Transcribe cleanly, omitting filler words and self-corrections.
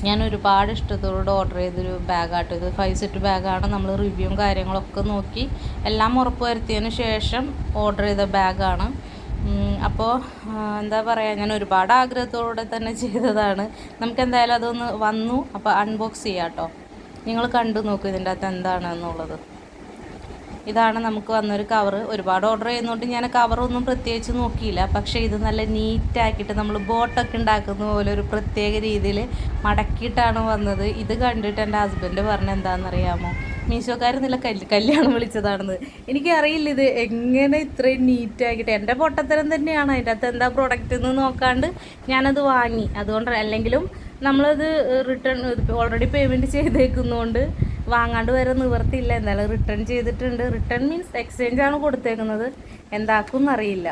ഞാൻ ഒരുപാട് ഇഷ്ടത്തോടെ ഓർഡർ ചെയ്തൊരു ബാഗാട്ടോ ഇത്. 5 സെറ്റ് ബാഗാണ്. നമ്മൾ റിവ്യൂവും കാര്യങ്ങളൊക്കെ നോക്കി എല്ലാം ഉറപ്പ് വരുത്തിയതിന് ശേഷം ഓർഡർ ചെയ്ത ബാഗാണ്. അപ്പോൾ എന്താ പറയുക, ഞാൻ ഒരുപാട് ആഗ്രഹത്തോടെ തന്നെ ചെയ്തതാണ്. നമുക്ക് എന്തായാലും അതൊന്ന് വന്നു. അപ്പോൾ അൺബോക്സ് ചെയ്യാം കേട്ടോ. നിങ്ങൾ കണ്ടു നോക്കൂ ഇതിൻ്റെ അകത്ത് എന്താണെന്നുള്ളത്. ഇതാണ് നമുക്ക് വന്നൊരു കവറ്. ഒരുപാട് ഓർഡർ ചെയ്യുന്നതുകൊണ്ട് ഞാൻ കവറൊന്നും പ്രത്യേകിച്ച് നോക്കിയില്ല. പക്ഷേ ഇത് നല്ല നീറ്റാക്കിയിട്ട് നമ്മൾ ബോട്ടൊക്കെ ഉണ്ടാക്കുന്ന പോലെ ഒരു പ്രത്യേക രീതിയിൽ മടക്കിയിട്ടാണ് വന്നത്. ഇത് കണ്ടിട്ട് എൻ്റെ ഹസ്ബൻഡ് പറഞ്ഞ എന്താണെന്നറിയാമോ, മീശോക്കാർ നല്ല കല്യാണം വിളിച്ചതാണെന്ന്. എനിക്കറിയില്ല ഇത് എങ്ങനെ ഇത്രയും നീറ്റാക്കിയിട്ട്. എൻ്റെ പൊട്ടത്തരം തന്നെയാണ്. അതിൻ്റെ അകത്ത് എന്താ പ്രൊഡക്റ്റ് എന്ന് നോക്കാണ്ട് ഞാനത് വാങ്ങി. അതുകൊണ്ട് അല്ലെങ്കിലും നമ്മളത് റിട്ടേൺ ഓൾറെഡി പേയ്മെൻറ്റ് ചെയ്തേക്കുന്നതുകൊണ്ട് വാങ്ങാണ്ട് വരെ നിവർത്തിയില്ല. എന്തായാലും റിട്ടേൺ ചെയ്തിട്ടുണ്ട്. റിട്ടേൺ മീൻസ് എക്സ്ചേഞ്ചാണ് കൊടുത്തേക്കുന്നത്. എന്താക്കും എന്നറിയില്ല.